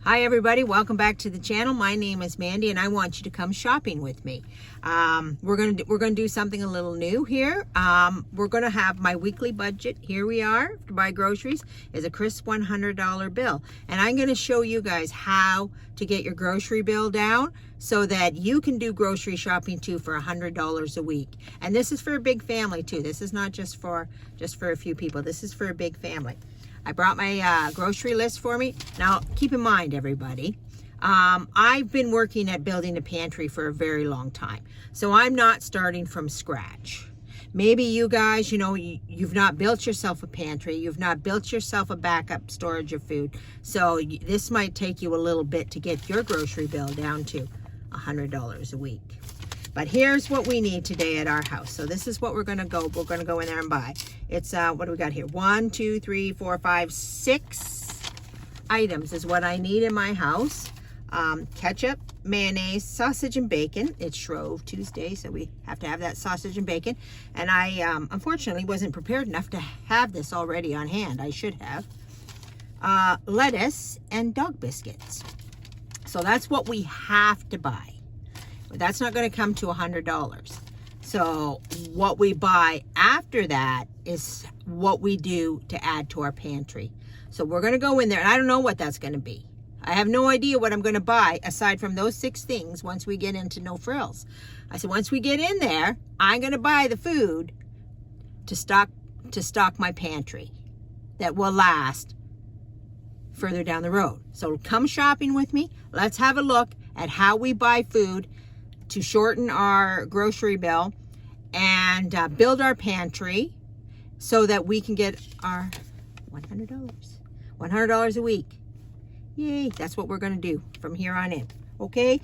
Hi everybody, welcome back to the channel. My name is Mandy and I want you to come shopping with me. We're gonna do something a little new here. We're gonna have my weekly budget. Here we are to buy groceries is a crisp $100 bill. And I'm gonna show you guys how to get your grocery bill down so that you can do grocery shopping too for $100 a week. And this is for a big family too. This is not just for a few people. This is for a big family. I brought my grocery list for me. Now, keep in mind, everybody, I've been working at building a pantry for a very long time. So I'm not starting from scratch. Maybe you guys, you've not built yourself a pantry. You've not built yourself a backup storage of food. So this might take you a little bit to get your grocery bill down to $100 a week. But here's what we need today at our house. So this is what we're gonna go in there and buy. It's, what do we got here? 1, 2, 3, 4, 5, 6 items is what I need in my house. Ketchup, mayonnaise, sausage and bacon. It's Shrove Tuesday, so we have to have that sausage and bacon. And I, unfortunately, wasn't prepared enough to have this already on hand. I should have. Lettuce and dog biscuits. So that's what we have to buy. But that's not going to come to $100. So what we buy after that is what we do to add to our pantry. So we're going to go in there, and I don't know what that's going to be. I have no idea what I'm going to buy aside from those 6 things once we get into No Frills. I said once we get in there, I'm going to buy the food to stock my pantry that will last further down the road. So come shopping with me. Let's have a look at how we buy food to shorten our grocery bill and build our pantry so that we can get our $100 a week. Yay, that's what we're gonna do from here on in. Okay,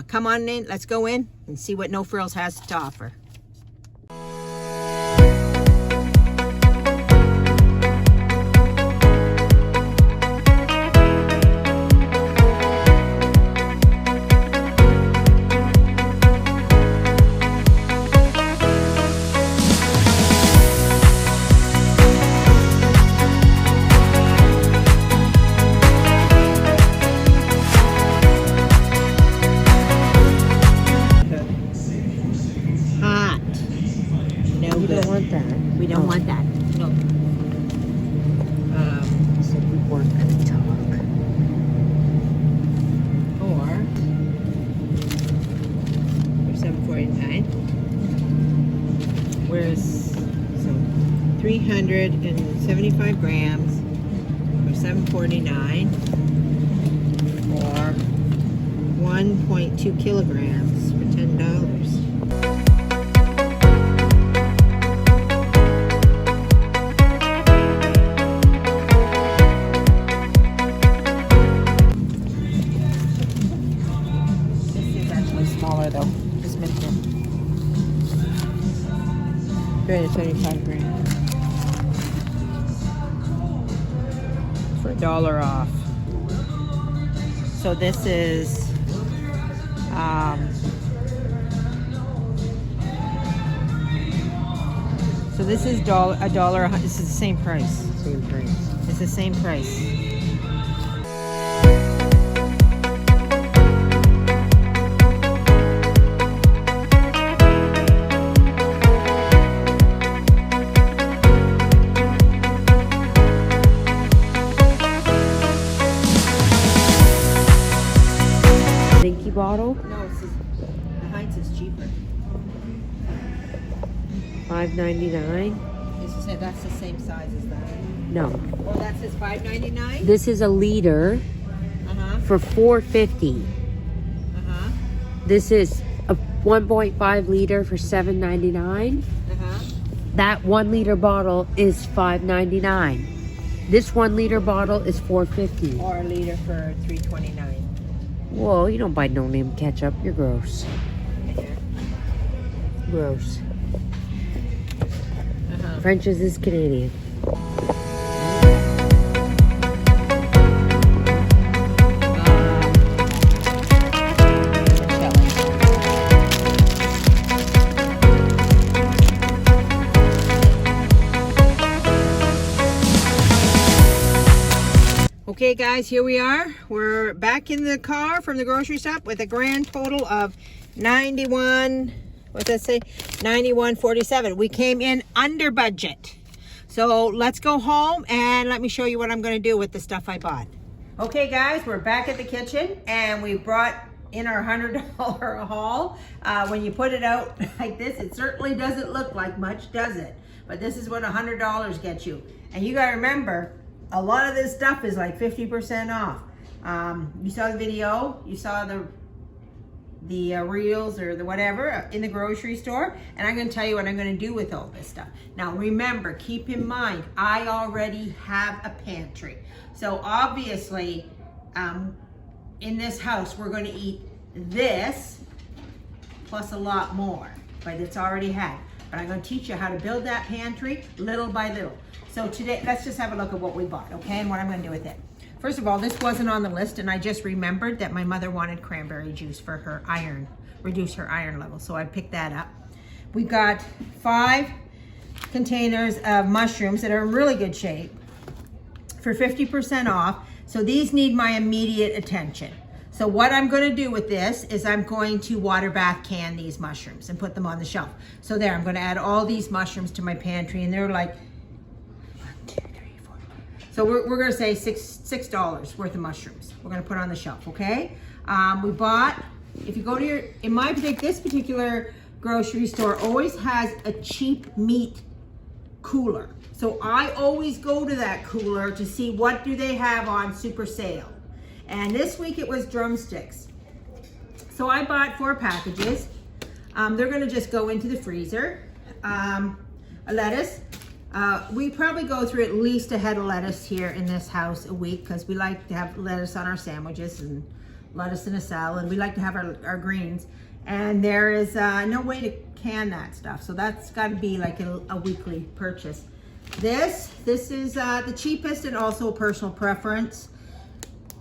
come on in, let's go in and see what No Frills has to offer. We don't want that. No. So we weren't gonna talk. Or $7.49. Where's 375 grams for $7.49, or 1.2 kilograms for $10. Smaller though, just mention 375 grams for $1 off. So this is $1. This is the same price. Same price. It's the same price. Bottle? No, the Heinz is cheaper. $5.99. That's the same size as that. No. Oh, that says $5.99? This is a liter for $4.50. This is a 1.5 liter for $7.99. That 1 liter bottle is $5.99. This 1 liter bottle is $4.50. Or a liter for $3.29. Whoa, you don't buy no-name ketchup. You're gross. Gross. French's is Canadian. Okay guys, here we are. We're back in the car from the grocery shop with a grand total of 91, what's that say? 91.47. We came in under budget. So let's go home and let me show you what I'm going to do with the stuff I bought. Okay guys, we're back at the kitchen and we brought in our $100 haul. When you put it out like this, it certainly doesn't look like much, does it? But this is what $100 gets you. And you gotta remember, a lot of this stuff is like 50% off. You saw the video, you saw the reels or the whatever in the grocery store, and I'm gonna tell you what I'm gonna do with all this stuff. Now remember, keep in mind, I already have a pantry. So obviously, in this house, we're gonna eat this plus a lot more, but it's already had. But I'm gonna teach you how to build that pantry little by little. So today, let's just have a look at what we bought, okay, and what I'm gonna do with it. First of all, this wasn't on the list, and I just remembered that my mother wanted cranberry juice for her iron, reduce her iron level, so I picked that up. We got 5 containers of mushrooms that are in really good shape for 50% off. So these need my immediate attention. So what I'm gonna do with this is I'm going to water bath can these mushrooms and put them on the shelf. So there, I'm gonna add all these mushrooms to my pantry, and they're like, 1, 2, 3, 4. So we're gonna say $6 worth of mushrooms. We're gonna put on the shelf, okay? We bought, if you go to this particular grocery store always has a cheap meat cooler. So I always go to that cooler to see what do they have on super sale. And this week it was drumsticks. So I bought 4 packages. They're gonna just go into the freezer. A lettuce. We probably go through at least a head of lettuce here in this house a week because we like to have lettuce on our sandwiches and lettuce in a salad. We like to have our greens. And there is no way to can that stuff. So that's gotta be like a weekly purchase. This is the cheapest and also a personal preference.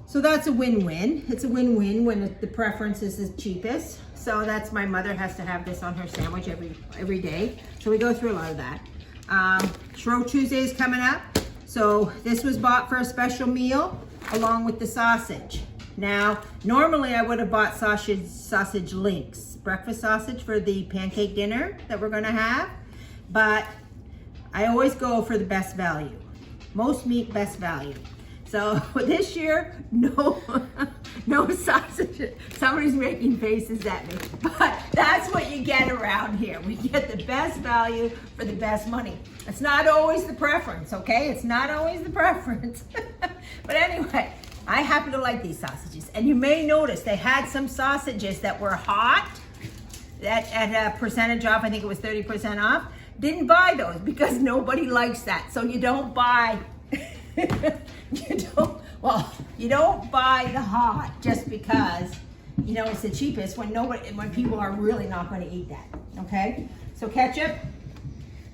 So that's a win-win. It's a win-win when the preference is the cheapest. So that's, my mother has to have this on her sandwich every day. So we go through a lot of that. Shrove Tuesday is coming up. So this was bought for a special meal along with the sausage. Now, normally I would have bought sausage links, breakfast sausage for the pancake dinner that we're gonna have, but I always go for the best value. Most meat, best value. So this year, no sausage. Somebody's making faces at me, but that's what you get around here. We get the best value for the best money. It's not always the preference, okay? It's not always the preference. But anyway, I happen to like these sausages. And you may notice they had some sausages that were hot, that at a percentage off, I think it was 30% off. Didn't buy those because nobody likes that. So you don't buy, you don't buy the hot just because, you know, it's the cheapest when people are really not going to eat that, okay? So ketchup,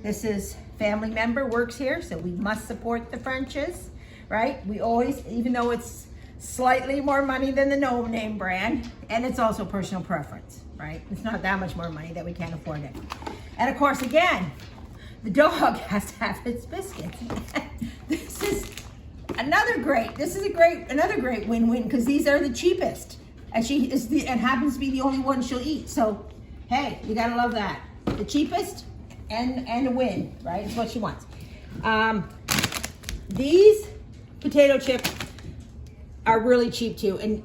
this is family member works here, so we must support the Frenches, right? We always, even though it's slightly more money than the no-name brand, and it's also personal preference, right? It's not that much more money that we can't afford it. And of course, again, the dog has to have its biscuits. This is another great win-win because these are the cheapest, and she is and happens to be the only one she'll eat. So, hey, you gotta love that. The cheapest and a win, right? It's what she wants. These potato chips are really cheap too, and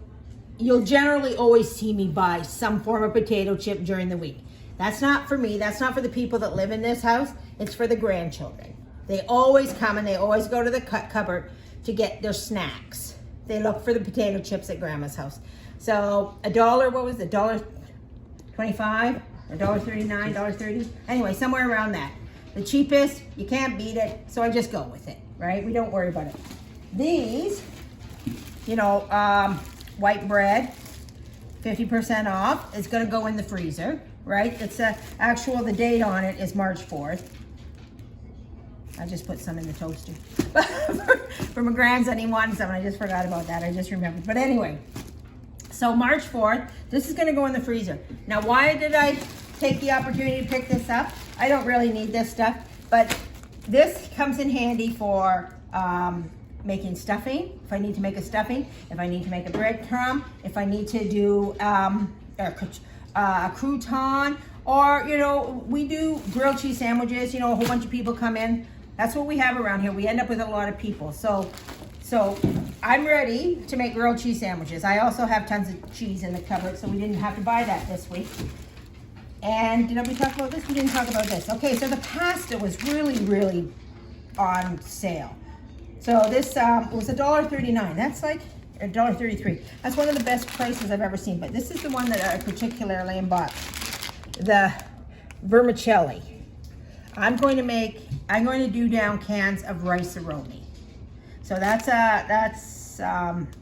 you'll generally always see me buy some form of potato chip during the week. That's not for me. That's not for the people that live in this house. It's for the grandchildren. They always come and they always go to the cupboard to get their snacks. They look for the potato chips at Grandma's house. So $1, what was it, $1.25 or $1.39, $1.30? Anyway, somewhere around that. The cheapest, you can't beat it, so I just go with it, right? We don't worry about it. These, you know, white bread, 50% off. It's gonna go in the freezer, right? It's the date on it is March 4th. I just put some in the toaster. For my grandson, he wanted some, and I just forgot about that. I just remembered. But anyway, so March 4th, this is gonna go in the freezer. Now, why did I take the opportunity to pick this up? I don't really need this stuff, but this comes in handy for making stuffing, if I need to make a stuffing, if I need to make a breadcrumb, if I need to do a crouton, or, you know, we do grilled cheese sandwiches, you know, a whole bunch of people come in. That's what we have around here. We end up with a lot of people. So I'm ready to make grilled cheese sandwiches. I also have tons of cheese in the cupboard, so we didn't have to buy that this week. And did we talk about this? We didn't talk about this. Okay, so the pasta was really on sale. So this was $1.39. That's like $1.33. That's one of the best prices I've ever seen. But this is the one that I particularly bought. The vermicelli. I'm going to do down cans of rice-a-roni. So that's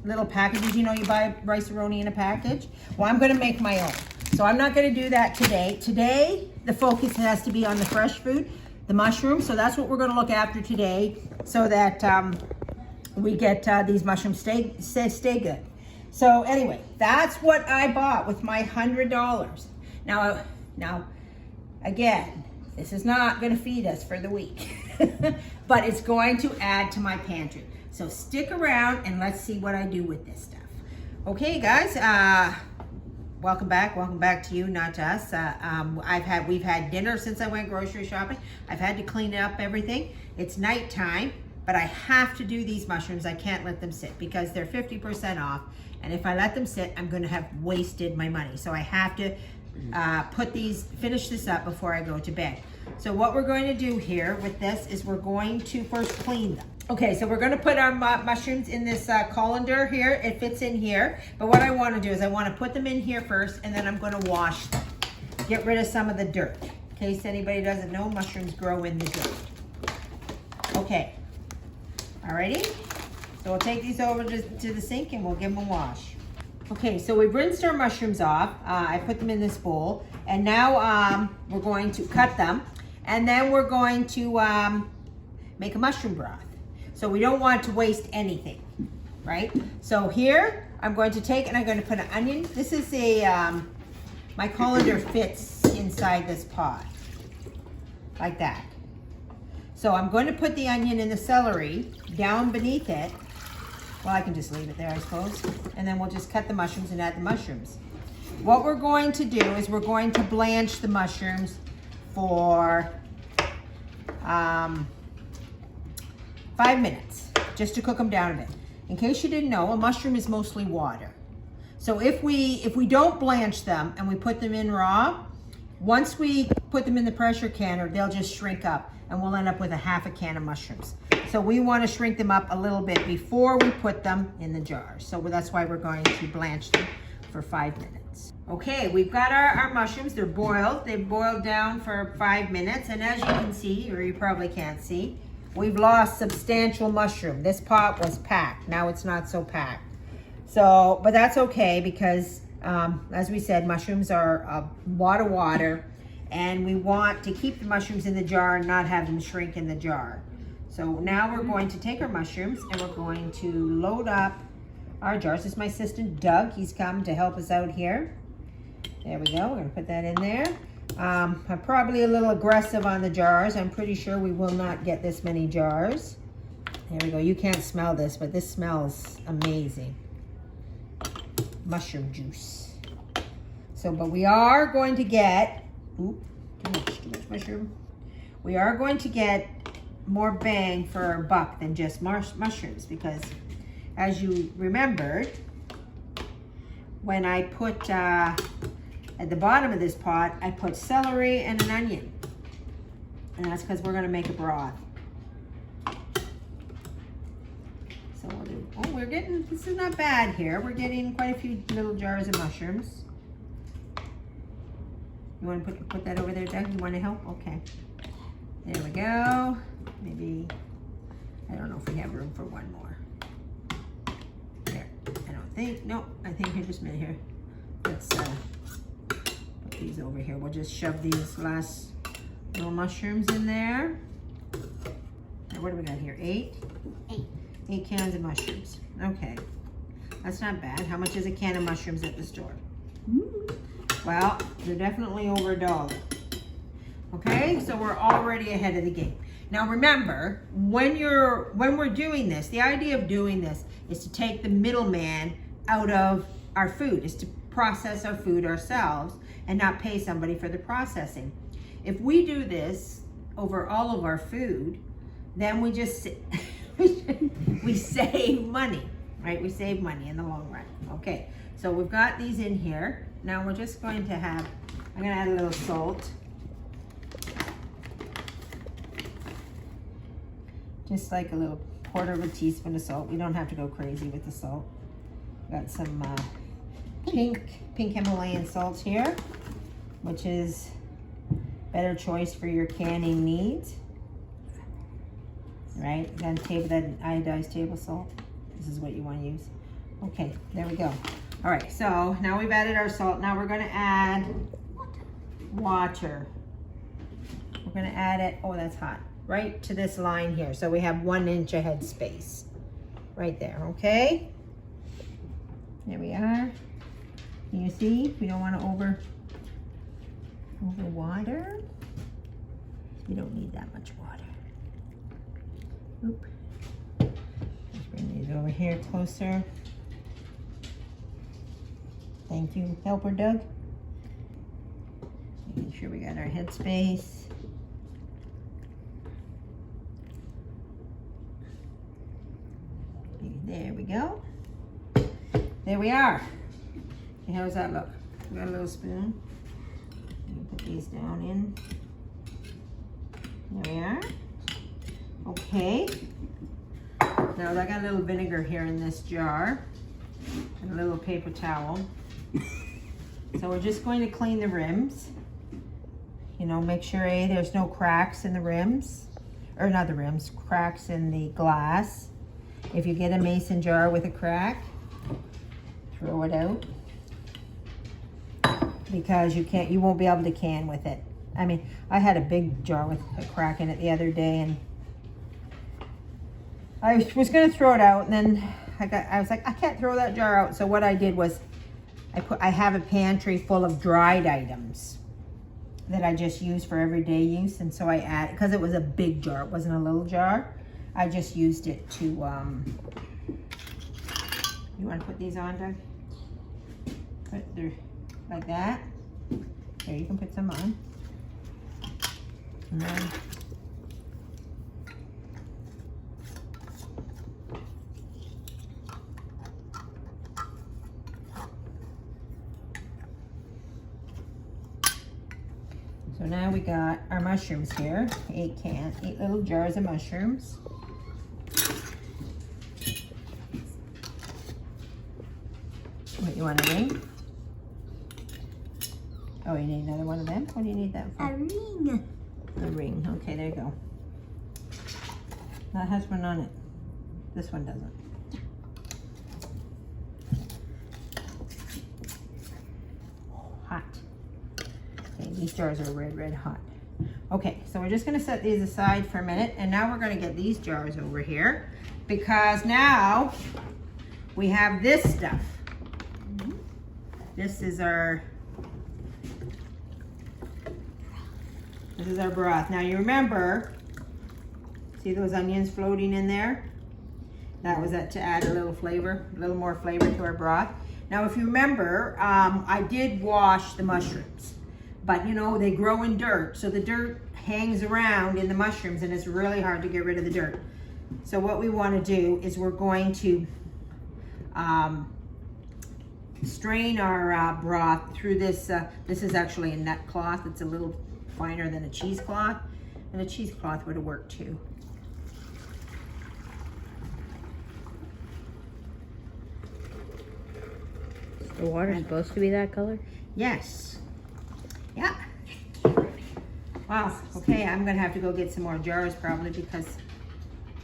little packages. You know, you buy rice-a-roni in a package. Well, I'm going to make my own. So I'm not going to do that today. Today, the focus has to be on the fresh food, the mushrooms. So that's what we're going to look after today, so that we get these mushrooms stay good. So anyway, that's what I bought with my $100. Now, again, this is not going to feed us for the week, but it's going to add to my pantry. So stick around and let's see what I do with this stuff. Okay, guys, welcome back to you, not to us. We've had dinner since I went grocery shopping. I've had to clean up everything. It's nighttime, but I have to do these mushrooms. I can't let them sit because they're 50% off. And if I let them sit, I'm going to have wasted my money. So I have to finish this up before I go to bed. So what we're going to do here with this is we're going to first clean them. Okay, so we're going to put our mushrooms in this colander here. It fits in here. But what I want to do is I want to put them in here first, and then I'm going to wash them. Get rid of some of the dirt. In case anybody doesn't know, mushrooms grow in the dirt. Okay. Alrighty. So we'll take these over to the sink and we'll give them a wash. Okay, so we've rinsed our mushrooms off. I put them in this bowl. And now we're going to cut them. And then we're going to make a mushroom broth. So we don't want to waste anything, right? So here, I'm going to take and I'm going to put an onion. This is my colander fits inside this pot, like that. So I'm going to put the onion and the celery down beneath it. Well, I can just leave it there, I suppose. And then we'll just cut the mushrooms and add the mushrooms. What we're going to do is we're going to blanch the mushrooms for 5 minutes, just to cook them down a bit. In case you didn't know, a mushroom is mostly water. So if we don't blanch them and we put them in raw, once we put them in the pressure canner, they'll just shrink up and we'll end up with a half a can of mushrooms. So we want to shrink them up a little bit before we put them in the jars. So that's why we're going to blanch them for 5 minutes. Okay, we've got our mushrooms. They're boiled. They've boiled down for 5 minutes. And as you can see, or you probably can't see, we've lost substantial mushroom. This pot was packed. Now it's not so packed. So, but that's okay because, as we said, mushrooms are a lot of water, and we want to keep the mushrooms in the jar and not have them shrink in the jar. So now we're going to take our mushrooms and we're going to load up our jars. This is my assistant, Doug. He's come to help us out here. There we go. We're going to put that in there. I'm probably a little aggressive on the jars. I'm pretty sure we will not get this many jars. There we go. You can't smell this, but this smells amazing. Mushroom juice. So, but we are going to get, too much mushroom. We are going to get more bang for our buck than just mushrooms, because as you remembered, when I put at the bottom of this pot, I put celery and an onion. And that's because we're going to make a broth. So we'll do, this is not bad here. We're getting quite a few little jars of mushrooms. You want to put that over there, Doug? You want to help? Okay. There we go. Maybe, I don't know if we have room for one more. There, I don't think, no, I think here, just a minute here. Let's put these over here. We'll just shove these last little mushrooms in there. Now, what do we got here? 8? 8 cans of mushrooms. Okay, that's not bad. How much is a can of mushrooms at the store? Well, they're definitely over $1. Okay, so we're already ahead of the game. Now remember, when we're doing this, the idea of doing this is to take the middleman out of our food, is to process our food ourselves and not pay somebody for the processing. If we do this over all of our food, then we just we save money, right? We save money in the long run. Okay, so we've got these in here. Now we're just going to have, I'm gonna add a little salt. Just like a little quarter of a teaspoon of salt. We don't have to go crazy with the salt. Got some pink Himalayan salt here, which is better choice for your canning needs. Right, then that iodized table salt. This is what you want to use. Okay, there we go. All right, so now we've added our salt. Now we're gonna add water. We're gonna add it, oh that's hot, right to this line here. So we have 1 inch of head space right there, okay? There we are. Can you see? We don't want to over water. We don't need that much water. Oop. Let's bring these over here closer. Thank you, helper Doug. Making sure we got our head space. There we go. There we are. Okay, how does that look? We got a little spoon. You can put these down in. There we are. Okay. Now I got a little vinegar here in this jar and a little paper towel. So we're just going to clean the rims. You know, make sure there's no cracks in the rims, or not the rims, cracks in the glass. If you get a mason jar with a crack, throw it out, because you won't be able to can with it. I mean, I had a big jar with a crack in it the other day, and I was gonna throw it out, and then I was like, I can't throw that jar out. So what I did was, I have a pantry full of dried items that I just use for everyday use, and so I add, because it was a big jar, it wasn't a little jar, I just used it to, you want to put these on, Doug? Put there, like that. There, you can put some on. And then, so now we got our mushrooms here, 8 little jars of mushrooms. What, you want a ring? Oh, you need another one of them? What do you need that for? A ring. A ring, okay, there you go. That has one on it. This one doesn't. Hot. Okay, these jars are red hot. Okay, so we're just gonna set these aside for a minute, and now we're gonna get these jars over here, because now we have this stuff. This is our broth. Now you remember, see those onions floating in there? That was to add a little flavor, a little more flavor to our broth. Now if you remember, I did wash the mushrooms, but you know, they grow in dirt, so the dirt hangs around in the mushrooms and it's really hard to get rid of the dirt. So what we want to do is we're going to strain our broth through this. This is actually a nut cloth. It's a little finer than a cheesecloth, and a cheesecloth would have worked too. The water's supposed to be that color? Yes. Yeah. Wow. Okay, I'm gonna have to go get some more jars probably, because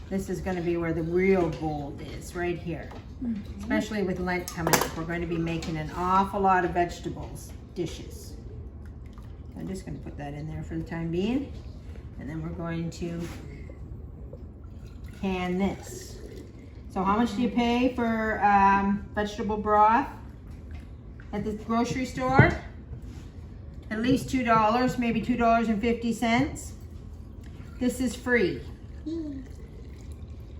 this is gonna be where the real gold is, right here. Mm-hmm. Especially with Lent coming up, we're going to be making an awful lot of vegetables dishes. I'm just going to put that in there for the time being, and then we're going to can this. So how much do you pay for vegetable broth at the grocery store? At least $2, maybe $2.50. This is free.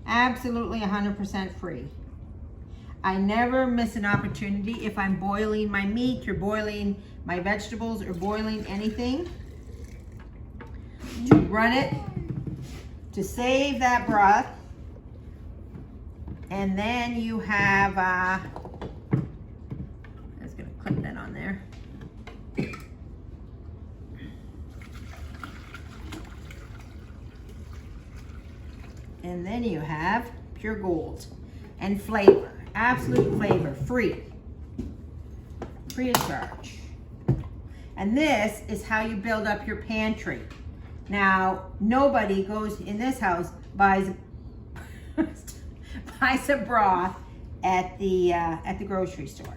Absolutely 100% free. I never miss an opportunity if I'm boiling my meat or boiling my vegetables or boiling anything to run it to save that broth. And then you have, I was gonna clip that on there. And then you have pure gold and flavor, absolute flavor, free of charge. And this is how you build up your pantry. Now, nobody goes in this house, buys a broth at the grocery store,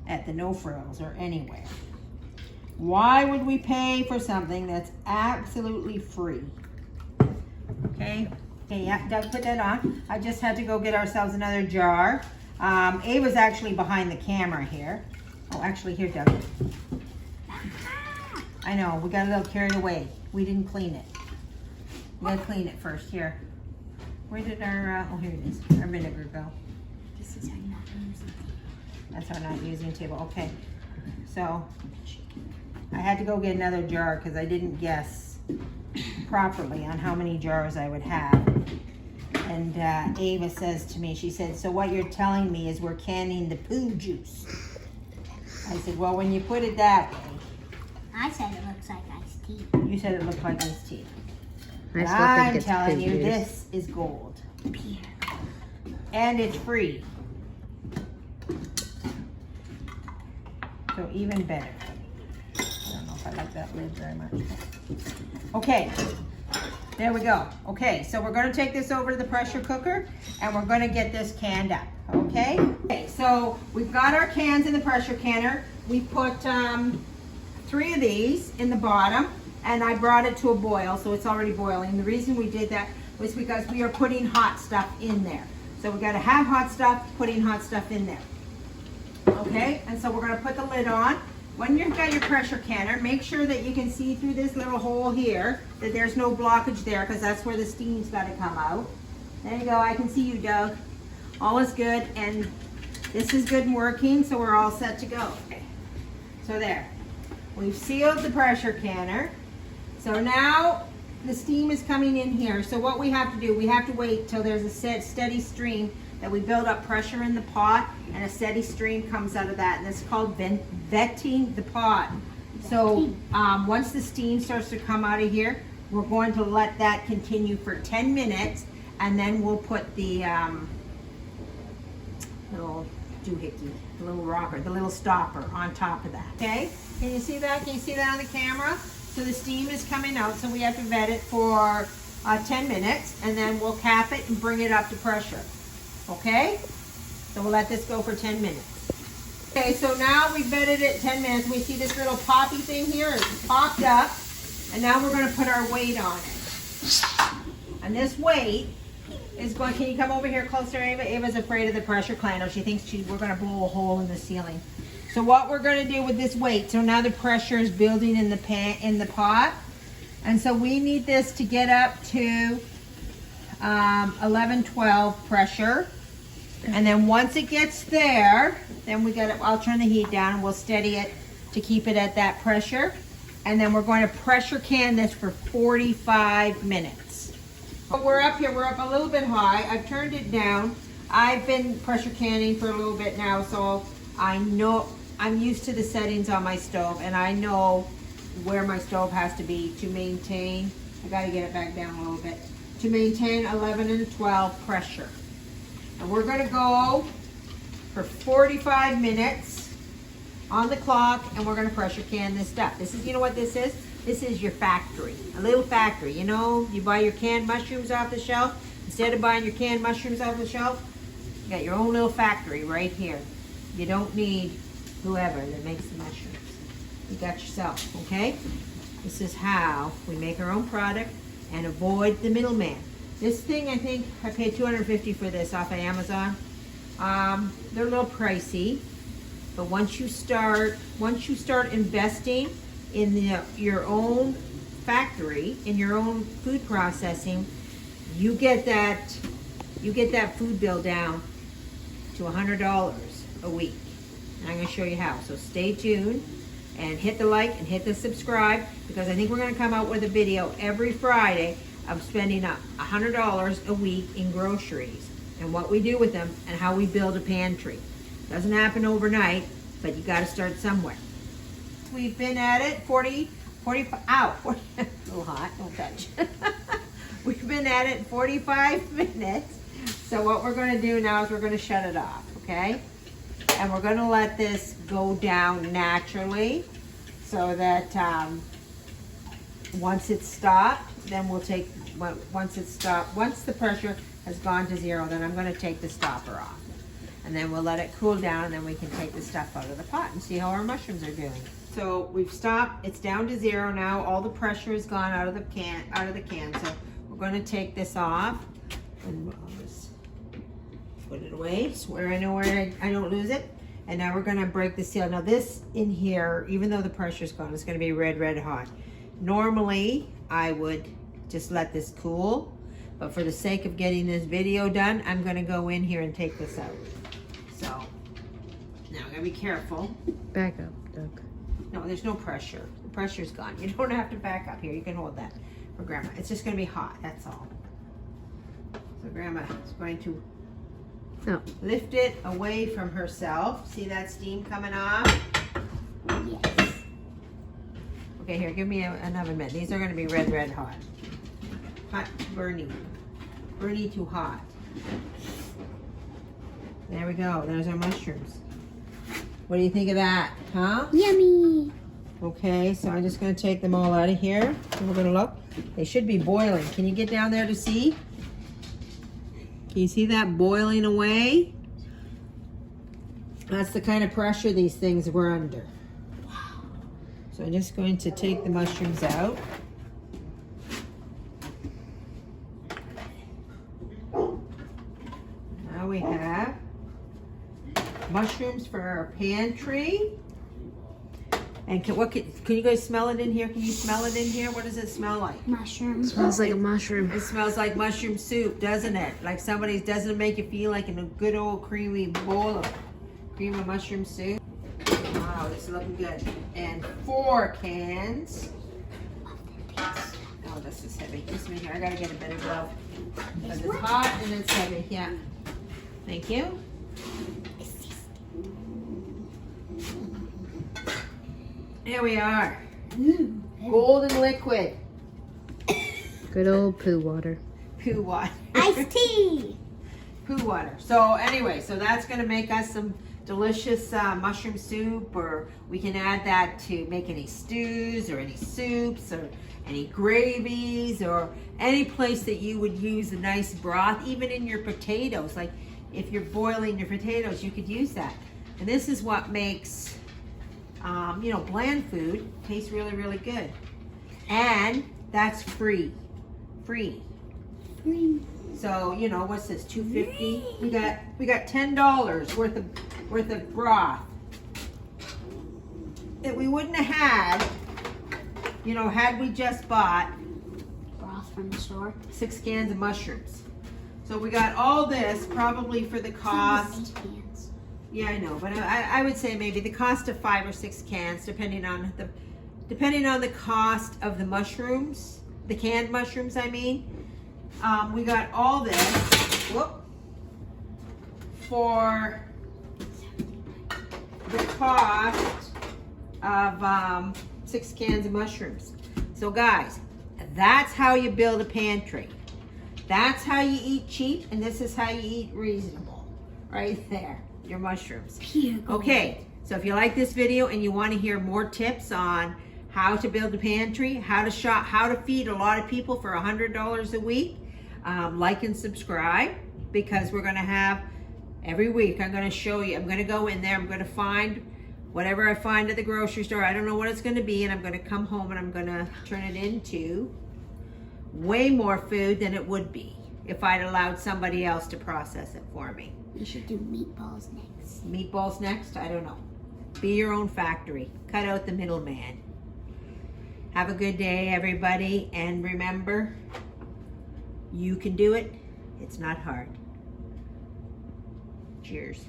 at the No Frills or anywhere. Why would we pay for something that's absolutely free? Okay, yeah, Doug, put that on. I just had to go get ourselves another jar. Ava's actually behind the camera here. Oh, actually, here, Doug. I know, we got a little carried away. We didn't clean it. We gotta clean it first. Here. Where did our, oh, here it is, our vinegar go? This is our not using table. That's our not using table, okay. So, I had to go get another jar because I didn't guess properly on how many jars I would have. And Ava says to me, she said, so what you're telling me is we're canning the poo juice. I said, well, when you put it that way. I said it looks like iced tea. You said it looked like iced tea. I But still think I'm it's telling you, poo juice. this is gold. Peter. And it's free. So even better. I don't know if I like that lid very much. Okay, there we go. Okay, so we're gonna take this over to the pressure cooker and we're gonna get this canned up, okay? Okay, so we've got our cans in the pressure canner. We put 3 of these in the bottom and I brought it to a boil, so it's already boiling. The reason we did that was because we are putting hot stuff in there. So we gotta have hot stuff, putting hot stuff in there. Okay, and so we're gonna put the lid on. When you've got your pressure canner, make sure that you can see through this little hole here, that there's no blockage there, because that's where the steam's gotta come out. There you go, I can see you, Doug. All is good, and this is good and working, so we're all set to go. Okay. So there, we've sealed the pressure canner. So now the steam is coming in here. So what we have to do, we have to wait till there's a steady stream, that we build up pressure in the pot and a steady stream comes out of that, and it's called vetting the pot. So once the steam starts to come out of here, we're going to let that continue for 10 minutes and then we'll put the little doohickey, the little rocker, the little stopper on top of that. Okay, can you see that? Can you see that on the camera? So the steam is coming out, so we have to vet it for 10 minutes and then we'll cap it and bring it up to pressure. Okay, so we'll let this go for 10 minutes. Okay, so now we've vetted it 10 minutes. We see this little poppy thing here, it's popped up, and now we're gonna put our weight on it. And this weight is going, can you come over here closer, Ava? Ava's afraid of the pressure candle. She thinks we're gonna blow a hole in the ceiling. So what we're gonna do with this weight, so now the pressure is building in the pot. And so we need this to get up to 11, 12 pressure. And then once it gets there, then I'll turn the heat down and we'll steady it to keep it at that pressure. And then we're going to pressure can this for 45 minutes. But we're up here, we're up a little bit high. I've turned it down. I've been pressure canning for a little bit now, so I know, I'm used to the settings on my stove and I know where my stove has to be to maintain, I gotta get it back down a little bit, to maintain 11 and 12 pressure. And we're gonna go for 45 minutes on the clock and we're gonna pressure can this stuff. This is, you know what this is? This is your factory, a little factory. You know, you buy your canned mushrooms off the shelf. Instead of buying your canned mushrooms off the shelf, you got your own little factory right here. You don't need whoever that makes the mushrooms. You got yourself, okay? This is how we make our own product and avoid the middleman. This thing, I think I paid $250 for this off of Amazon. They're a little pricey, but once you start investing in your own factory, in your own food processing, you get that food bill down to $100 a week. And I'm going to show you how. So stay tuned and hit the like and hit the subscribe, because I think we're going to come out with a video every Friday of spending $100 a week in groceries and what we do with them and how we build a pantry. Doesn't happen overnight, but you got to start somewhere. We've been at it 40, a little hot, don't touch. We've been at it 45 minutes. So what we're going to do now is we're going to shut it off, okay? And we're going to let this go down naturally so that once it's stopped, then we'll take, once the pressure has gone to 0, then I'm going to take the stopper off. And then we'll let it cool down, and then we can take the stuff out of the pot and see how our mushrooms are doing. So we've stopped, it's down to 0 now. All the pressure is gone out of the can. So we're going to take this off, and I'll just put it away where I know where I don't lose it. And now we're going to break the seal. Now this in here, even though the pressure's gone, it's going to be red hot. Normally I would just let this cool, but for the sake of getting this video done, I'm going to go in here and take this out. So now I'm going to be careful. Back up, Doug. No, there's no pressure. The pressure's gone. You don't have to back up here. You can hold that for Grandma. It's just going to be hot, that's all. So Grandma is going to lift it away from herself. See that steam coming off? Yes. Okay, here, give me an oven mitt. These are going to be red hot. Hot, burny. Burny to hot. There we go. There's our mushrooms. What do you think of that? Huh? Yummy. Okay, so I'm just going to take them all out of here. And we're going to look. They should be boiling. Can you get down there to see? Can you see that boiling away? That's the kind of pressure these things were under. Wow. So I'm just going to take the mushrooms out. Now we have mushrooms for our pantry. And can you guys smell it in here? Can you smell it in here? What does it smell like? Mushrooms. Smells like a mushroom. It smells like mushroom soup, doesn't it? Like somebody's, doesn't it make you feel like in a good old creamy bowl of cream of mushroom soup? Wow, this is looking good. And 4 cans. Oh, this is heavy. This one here, I gotta get a better glove. Because it's hot and it's heavy, yeah. Thank you. Here we are. Golden liquid. Good old poo water. Poo water. Iced tea. Poo water. So anyway, so that's going to make us some delicious mushroom soup, or we can add that to make any stews or any soups or any gravies, or any place that you would use a nice broth, even in your potatoes. Like if you're boiling your potatoes, you could use that. And this is what makes bland food tastes really good. And that's free. So, what's this, $2.50? We got $10 worth of broth that we wouldn't have had, had we just bought Broth from the store. 6 cans of mushrooms. So we got all this probably for the cost. 8 cans. Yeah, I know, but I would say maybe the cost of 5 or 6 cans, depending on the cost of the mushrooms, the canned mushrooms, I mean. We got all this for the cost of 6 cans of mushrooms. So guys, that's how you build a pantry. That's how you eat cheap, and this is how you eat reasonable. Right there. Your mushrooms. Okay, so if you like this video and you want to hear more tips on how to build a pantry, how to feed a lot of people for $100 a week, like and subscribe, because we're going to have every week. I'm going to show you. I'm going to go in there. I'm going to find whatever I find at the grocery store. I don't know what it's going to be, and I'm going to come home and I'm going to turn it into way more food than it would be if I'd allowed somebody else to process it for me. You should do meatballs next. Meatballs next? I don't know. Be your own factory. Cut out the middleman. Have a good day, everybody. And remember, you can do it. It's not hard. Cheers.